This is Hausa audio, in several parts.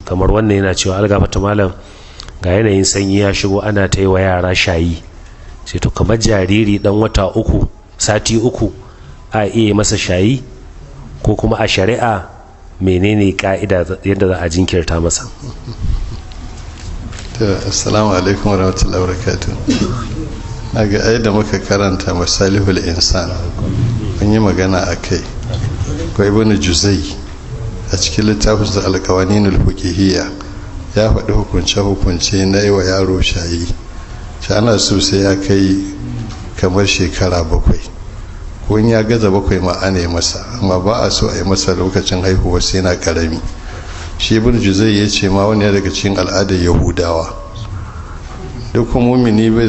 kamar wannan yana cewa algafata malam ga yanayin sanyi ya shigo ana ta yi wa yara shayi sai to kamar jariri dan wata uku sati uku a iya masa shayi ko kuma a shari'a menene ka'ida yadda za a jinkirta masa? Assalamu alaikum wa rahmatullahi wa barakatuh. Naga ai da muka karanta masalihul insan mun yi magana akai ko ibn juzai a cikin littafin sa al-qawaninul fiqhiyya ya faɗi hukunce na yi wa yaro shayi shi ana so sai ya kai kamar shekara 7 ko in ya gaza 7 ma ana yi masa amma ba a so a yi masa lokacin haihuwa sai na karami. Shi ibn juzai ya ce ma wani daga cikin al'adar yahudawa duk mumini ba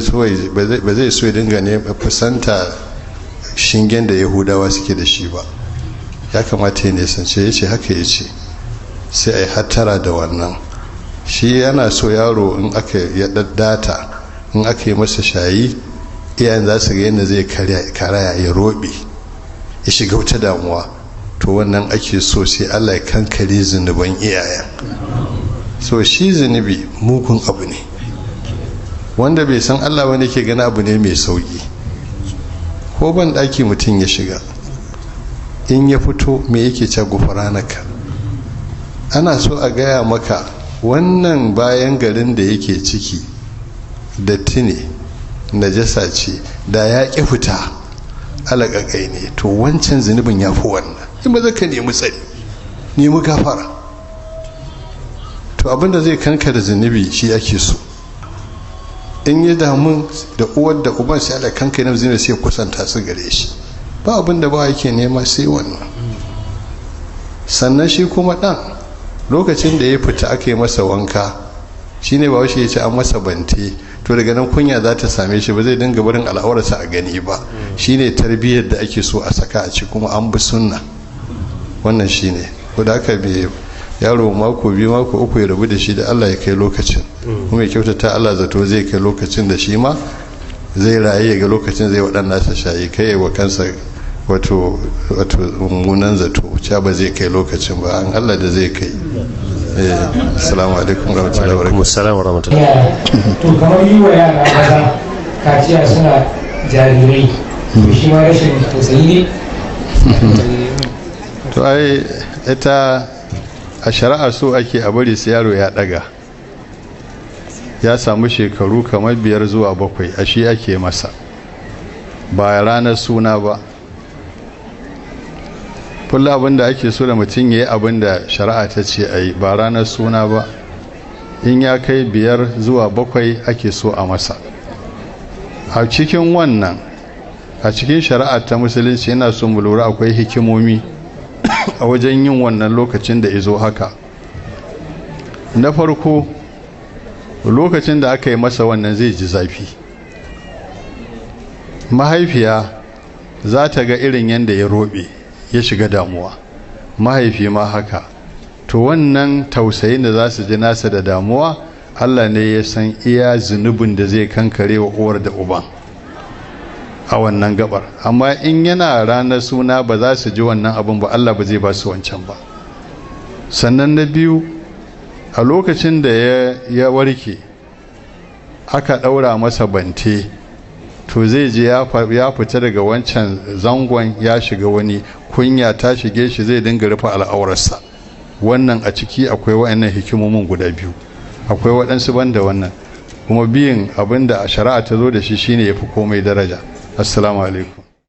zai so ya dinga ne kusanta shingen da yahudawa suke da shi ba, ya kamata ya nesance. Ya ce haka ya ce sai a yi hattara da wannan. Shi yana so yaro in aka ya daddata in aka yi masa shayi iyayen za su ga yadda zai karaya ya robe ya shiga wata damuwa, to wannan ake so sai Allah ya kankare zunuban iyayen. So shi zunubi mugun abu ne wanda bai san Allah wanda ke gani abu ne mai sauki. Ko ban daki mutum ya shiga in ya fito me yake ce gufaranaka, ana so a gaya maka wannan bayan garin da yake ciki datti ne najasa ce da ya ƙi fita alaƙaƙai ne, to wancan zunubin ya fi wannan. in ba zaka nemi tsari nemi gafara, to abinda zai kankara zunubi shi ake so. in yi damun da uwar da uban sai Allah kankare zunubi sai kusanta su gare shi, ba abinda ba yake nema sai wannan. sannan shi kuma dan lokacin da ya fita aka yi masa wanka shine ba washe ya ce an masa bante, to daga nan kunya za ta same shi, ba zai dinga barin al'aurarsa a gani ba. shine tarbiyyar da ake so a saka a ci kuma an bi sunna. wannan shine ko da aka bi yaro mako 2 mako 3 ya rabu da shi da Allah ya kai lokacin, kuma ya kyautata Allah zato zai kai lokacin da shi ma zai raye ga lokacin zai waɗanda sa shayi kai wa kansa wato mummunan zato cewa ba zai kai lokacin ba, an Allah da zai kai. Assalamu alaikum warahmatullahi wabarakatuh. Assalamu warahmatullahi. To kamar yi wa yara maza kaciya suna jarirai, to shi ma rashin tausayi ne? To ai ita a shari'a so ake a bari sai yaro ya daga ya samu shekaru kamar 5 zuwa 7 a shi ake masa, ba ranar suna ba. kullum abinda ake so da mutum ya yi abinda shari'a ta ce a yi, ba ranar suna ba. in ya kai 5 zuwa 7 ake so a masa. a cikin wannan a cikin shari'a ta musulunci yana so mu lura akwai hikimomi a wajen yin wannan lokacin da izo haka. na farko lokacin da aka yi masa wannan zai ji zafi. mahaifiya za ta ga irin yadda ya robe ya shiga damuwa, mahaifi ma haka. to wannan tausayin da za su ji nasa da damuwa Allah ne ya san iya zunubin da zai kankare wa uwar da uban a wannan gabar. amma in yana ranar suna ba za su ji wannan abin ba, Allah ba zai ba su wancan ba. sannan na biyu a lokacin da ya warke aka ɗaura masa bante, to zai je ya fita daga wancan zangon ya shiga wani, kunya ta shige shi, zai dinga rufe al'aurarsa. wannan a ciki akwai wa'annan hikimomin guda biyu, akwai waɗansu banda wannan, kuma biyin abinda a shari'a ta zo da shi shine yafi komai daraja. assalamu alaikum.